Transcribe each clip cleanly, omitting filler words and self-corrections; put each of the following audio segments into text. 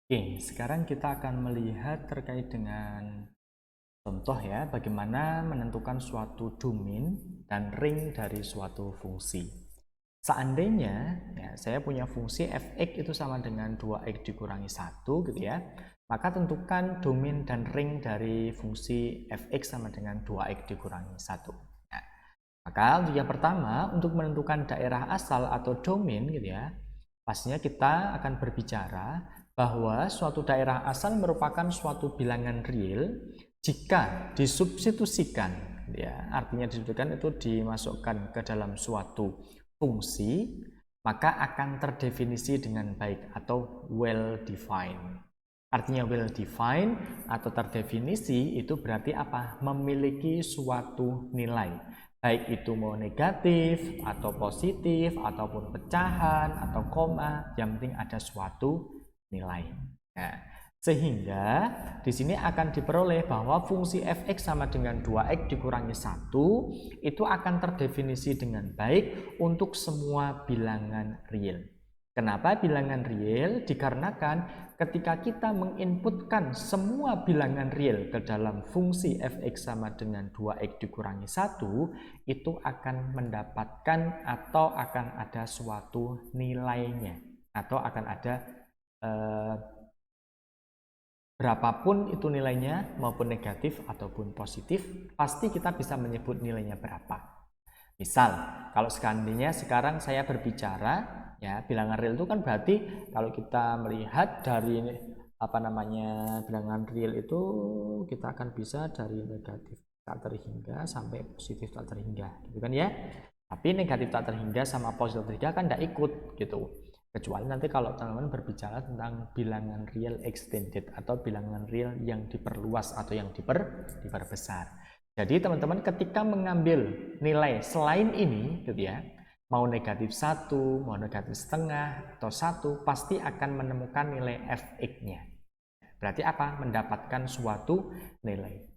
Oke, sekarang kita akan melihat terkait dengan contoh ya, bagaimana menentukan suatu domain dan ring dari suatu fungsi. Seandainya ya, saya punya fungsi f(x) itu sama dengan 2x dikurangi 1 gitu ya, maka tentukan domain dan ring dari fungsi f(x) sama dengan 2x dikurangi 1. Nah, maka untuk yang pertama, untuk menentukan daerah asal atau domain gitu ya, pastinya kita akan berbicara bahwa suatu daerah asal merupakan suatu bilangan real jika disubstitusikan, ya, artinya disubstitusikan itu dimasukkan ke dalam suatu fungsi, maka akan terdefinisi dengan baik atau well defined. Artinya well defined atau terdefinisi itu berarti apa? Memiliki suatu nilai, baik itu mau negatif atau positif ataupun pecahan atau koma, yang penting ada suatu nilai. Nah, sehingga di sini akan diperoleh bahwa fungsi f(x) sama dengan 2x dikurangi 1 itu akan terdefinisi dengan baik untuk semua bilangan real. Kenapa bilangan real? Dikarenakan ketika kita menginputkan semua bilangan real ke dalam fungsi f(x) sama dengan 2x dikurangi 1, itu akan mendapatkan atau akan ada suatu nilainya, atau akan ada berapapun itu nilainya, maupun negatif ataupun positif, pasti kita bisa menyebut nilainya berapa. Misal, kalau seandainya sekarang saya berbicara, ya bilangan real itu kan berarti kalau kita melihat dari bilangan real itu kita akan bisa dari negatif tak terhingga sampai positif tak terhingga, gitu kan ya. Tapi negatif tak terhingga sama positif tak terhingga kan tidak ikut gitu. Kecuali nanti kalau teman-teman berbicara tentang bilangan real extended atau bilangan real yang diperluas atau yang diperbesar. Jadi teman-teman ketika mengambil nilai selain ini gitu ya, mau negatif 1, mau negatif setengah atau 1, pasti akan menemukan nilai f(x)-nya. Berarti apa? Mendapatkan suatu nilai.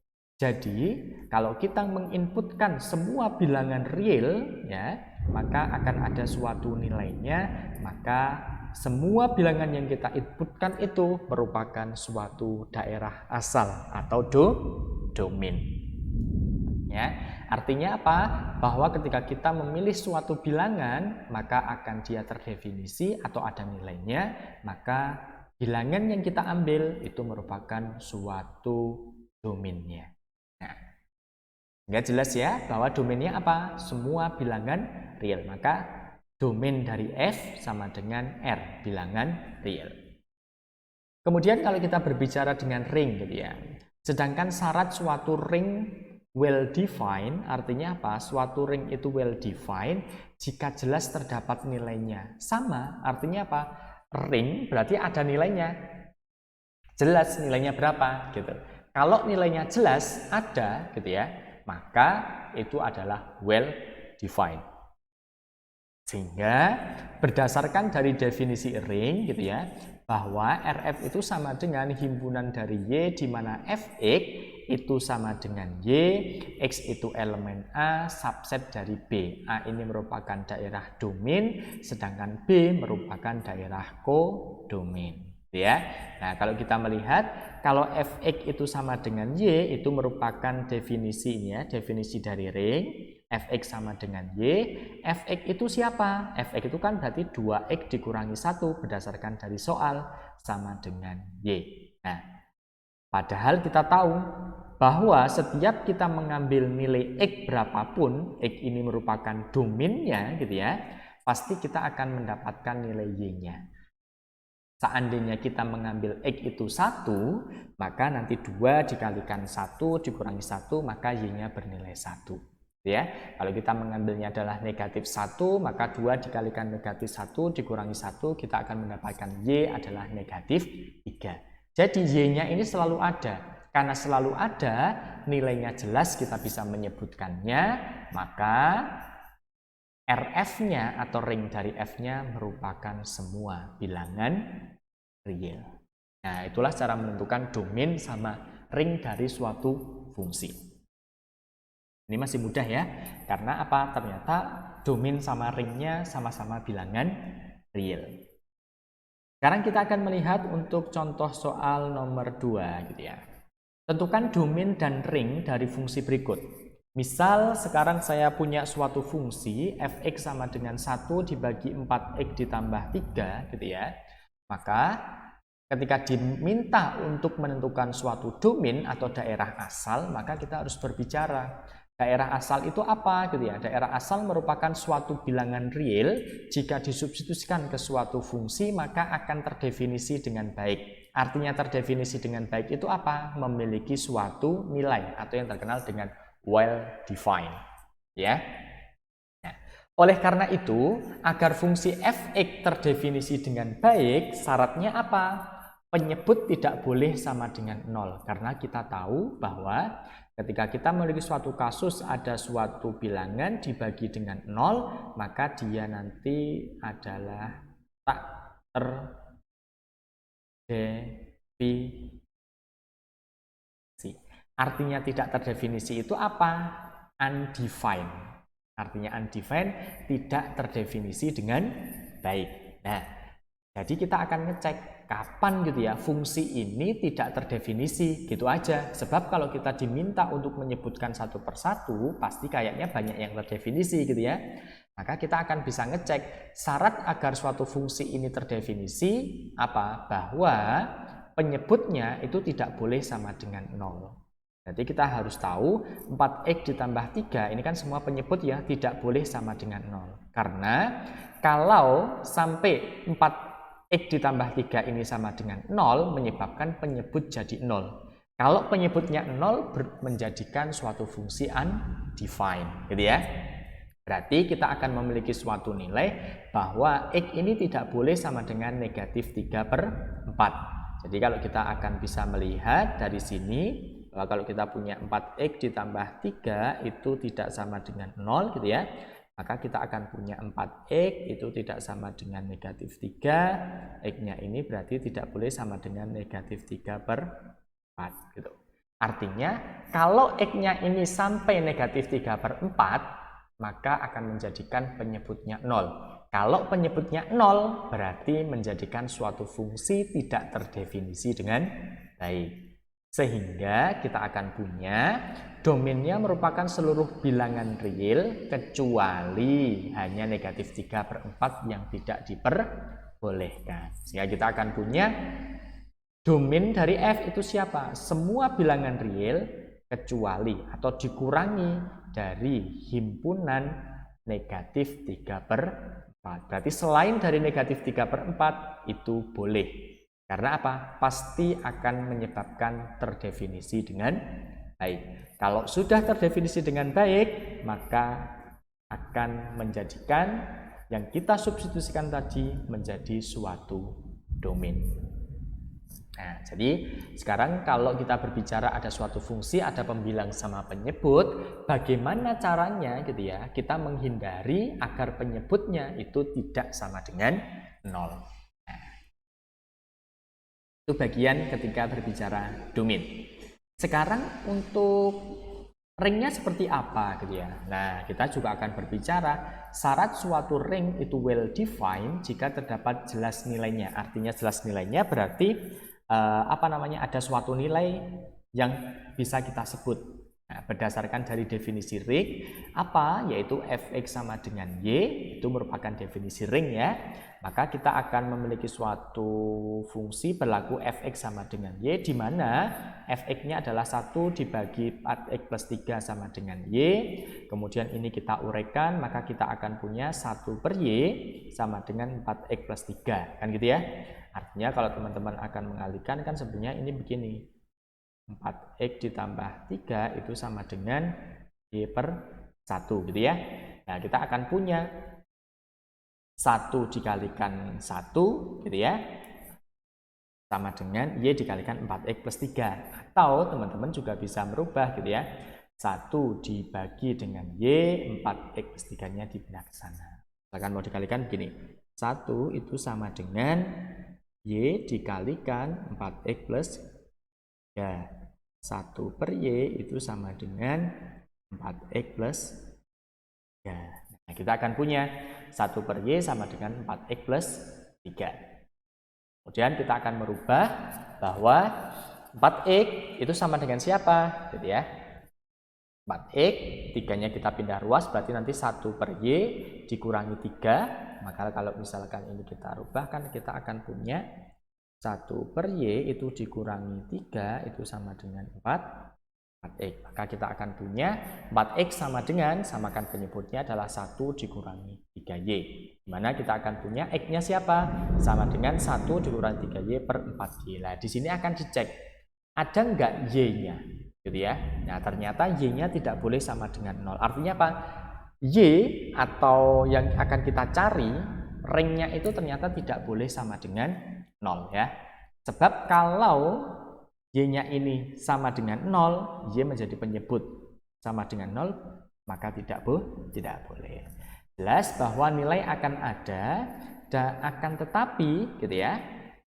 Jadi kalau kita menginputkan semua bilangan real ya, maka akan ada suatu nilainya, maka semua bilangan yang kita inputkan itu merupakan suatu daerah asal atau domain. Ya, artinya apa? Bahwa ketika kita memilih suatu bilangan, maka akan dia terdefinisi atau ada nilainya, maka bilangan yang kita ambil itu merupakan suatu domainnya. Nah, nggak jelas ya bahwa domainnya apa? Semua bilangan real. Maka domain dari F sama dengan R, bilangan real. Kemudian kalau kita berbicara dengan ring gitu ya. Sedangkan syarat suatu ring well defined artinya apa? Suatu ring itu well defined jika jelas terdapat nilainya. Sama, artinya apa? Ring berarti ada nilainya. Jelas nilainya berapa gitu. Kalau nilainya jelas ada gitu ya, maka itu adalah well defined. Sehingga berdasarkan dari definisi ring gitu ya, bahwa RF itu sama dengan himpunan dari Y di mana Fx itu sama dengan Y, X itu elemen A, subset dari B. A ini merupakan daerah domain, sedangkan B merupakan daerah kodomain. Ya. Nah, kalau kita melihat kalau Fx itu sama dengan Y itu merupakan definisinya, definisi dari ring. Fx sama dengan Y, Fx itu siapa? Fx itu kan berarti 2x dikurangi 1 berdasarkan dari soal sama dengan Y. Nah, padahal kita tahu bahwa setiap kita mengambil nilai X berapapun, X ini merupakan domainnya gitu ya, pasti kita akan mendapatkan nilai Y-nya. Seandainya kita mengambil X itu 1, maka nanti 2 dikalikan 1 dikurangi 1, maka Y-nya bernilai 1. Ya, kalau kita mengambilnya adalah negatif 1, maka 2 dikalikan negatif 1 dikurangi 1, kita akan mendapatkan Y adalah negatif 3. Jadi Y-nya ini selalu ada. Karena selalu ada, nilainya jelas kita bisa menyebutkannya, maka RF-nya atau ring dari F-nya merupakan semua bilangan real. Nah, itulah cara menentukan domain sama ring dari suatu fungsi. Ini masih mudah ya, karena apa? Ternyata domain sama ringnya sama-sama bilangan real. Sekarang kita akan melihat untuk contoh soal nomor 2 gitu ya. Tentukan domain dan ring dari fungsi berikut. Misal sekarang saya punya suatu fungsi fx sama dengan 1 dibagi 4x ditambah 3 gitu ya. Maka ketika diminta untuk menentukan suatu domain atau daerah asal, maka kita harus berbicara daerah asal itu apa gitu ya. Daerah asal merupakan suatu bilangan real, jika disubstitusikan ke suatu fungsi maka akan terdefinisi dengan baik. Artinya terdefinisi dengan baik itu apa? Memiliki suatu nilai atau yang terkenal dengan well defined, ya. Nah, oleh karena itu, agar fungsi fx terdefinisi dengan baik, syaratnya apa? Penyebut tidak boleh sama dengan 0, karena kita tahu bahwa ketika kita memiliki suatu kasus ada suatu bilangan dibagi dengan 0, maka dia nanti adalah tak terdefinisi. Artinya tidak terdefinisi itu apa? Undefined. Artinya undefined, tidak terdefinisi dengan baik. Nah, jadi kita akan ngecek kapan gitu ya fungsi ini tidak terdefinisi, gitu aja. Sebab kalau kita diminta untuk menyebutkan satu persatu, pasti kayaknya banyak yang terdefinisi gitu ya. Maka kita akan bisa ngecek syarat agar suatu fungsi ini terdefinisi apa? Bahwa penyebutnya itu tidak boleh sama dengan 0. Jadi kita harus tahu 4x ditambah 3 ini kan semua penyebut ya, tidak boleh sama dengan 0. Karena kalau sampai 4x ditambah 3 ini sama dengan 0, menyebabkan penyebut jadi 0. Kalau penyebutnya 0 menjadikan suatu fungsi undefined, gitu ya. Berarti kita akan memiliki suatu nilai bahwa x ini tidak boleh sama dengan negatif 3/4. Jadi kalau kita akan bisa melihat dari sini, kalau kita punya 4x ditambah 3 itu tidak sama dengan 0 gitu ya, maka kita akan punya 4x itu tidak sama dengan negatif 3, x-nya ini berarti tidak boleh sama dengan negatif 3/4 gitu. Artinya kalau x-nya ini sampai negatif 3/4, maka akan menjadikan penyebutnya 0. Kalau penyebutnya 0, berarti menjadikan suatu fungsi tidak terdefinisi dengan baik. Sehingga kita akan punya domainnya merupakan seluruh bilangan real kecuali hanya negatif 3/4 yang tidak diperbolehkan. Sehingga kita akan punya domain dari f itu siapa? Semua bilangan real kecuali atau dikurangi dari himpunan negatif 3/4. Berarti selain dari negatif 3/4 itu boleh. Karena apa? Pasti akan menyebabkan terdefinisi dengan baik. Kalau sudah terdefinisi dengan baik, maka akan menjadikan yang kita substitusikan tadi menjadi suatu domain. Nah, jadi sekarang kalau kita berbicara ada suatu fungsi, ada pembilang sama penyebut, bagaimana caranya gitu ya, kita menghindari agar penyebutnya itu tidak sama dengan 0. Itu bagian ketika berbicara domain. Sekarang untuk ringnya seperti apa gitu ya. Nah, kita juga akan berbicara syarat suatu ring itu well defined jika terdapat jelas nilainya. Artinya jelas nilainya berarti ada suatu nilai yang bisa kita sebut. Nah, berdasarkan dari definisi ring yaitu fx sama dengan y, itu merupakan definisi ring ya. Maka kita akan memiliki suatu fungsi berlaku fx sama dengan y, di mana fx-nya adalah 1 dibagi 4x plus 3 sama dengan y. Kemudian ini kita uraikan, maka kita akan punya 1/y sama dengan 4x plus 3, kan gitu ya. Artinya kalau teman-teman akan mengalihkan kan sebenarnya ini begini. 4x ditambah 3 itu sama dengan y/1 gitu ya. Nah, kita akan punya 1 dikalikan 1 gitu ya, sama dengan y dikalikan 4x plus 3. Atau teman-teman juga bisa merubah gitu ya. 1 dibagi dengan y, 4x plus 3-nya dipindah ke sana. Misalkan mau dikalikan begini. 1 itu sama dengan y dikalikan 4x plus 3. 1/y itu sama dengan 4x plus 3. Nah, kita akan punya 1/y sama dengan 4x plus 3. Kemudian kita akan merubah bahwa 4x itu sama dengan siapa? Gitu ya. 4x, 3-nya kita pindah ruas, berarti nanti 1/y dikurangi 3. Maka kalau misalkan ini kita rubah, kan kita akan punya 1/y itu dikurangi 3 itu sama dengan 4x. Maka kita akan punya 4x sama dengan, samakan penyebutnya adalah 1 dikurangi 3y. Dimana kita akan punya x-nya siapa? Sama dengan 1 dikurangi 3y per 4y. Nah, di sini akan dicek, ada enggak y-nya? Gitu ya. Nah, ternyata y-nya tidak boleh sama dengan 0. Artinya apa? Y atau yang akan kita cari, ring-nya itu ternyata tidak boleh sama dengan 0 ya. Sebab kalau y-nya ini sama dengan 0, y menjadi penyebut sama dengan 0, maka tidak boleh. Jelas bahwa nilai akan ada dan akan tetapi gitu ya,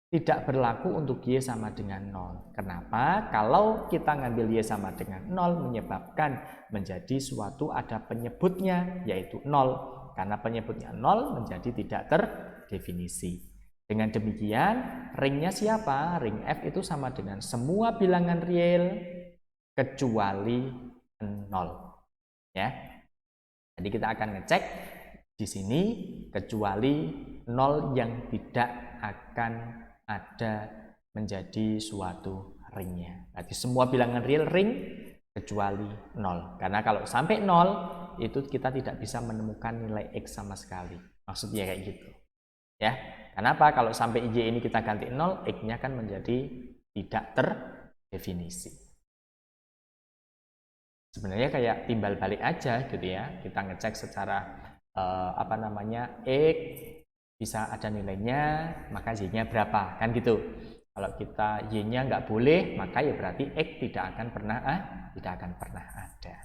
tidak berlaku untuk y sama dengan 0. Kenapa? Kalau kita ngambil y sama dengan 0 menyebabkan menjadi suatu ada penyebutnya yaitu 0. Karena penyebutnya 0 menjadi tidak terdefinisi. Dengan demikian, ringnya siapa? Ring F itu sama dengan semua bilangan real kecuali 0. Ya. Jadi kita akan ngecek di sini kecuali 0 yang tidak akan ada menjadi suatu ringnya. Berarti semua bilangan real ring kecuali 0. Karena kalau sampai 0 itu kita tidak bisa menemukan nilai x sama sekali. Maksudnya kayak gitu. Ya. Kenapa? Kalau sampai y ini kita ganti 0, x-nya kan menjadi tidak terdefinisi. Sebenarnya kayak timbal balik aja gitu ya. Kita ngecek secara x bisa ada nilainya, maka y-nya berapa, kan gitu. Kalau kita y-nya nggak boleh, maka ya berarti x tidak akan pernah ada.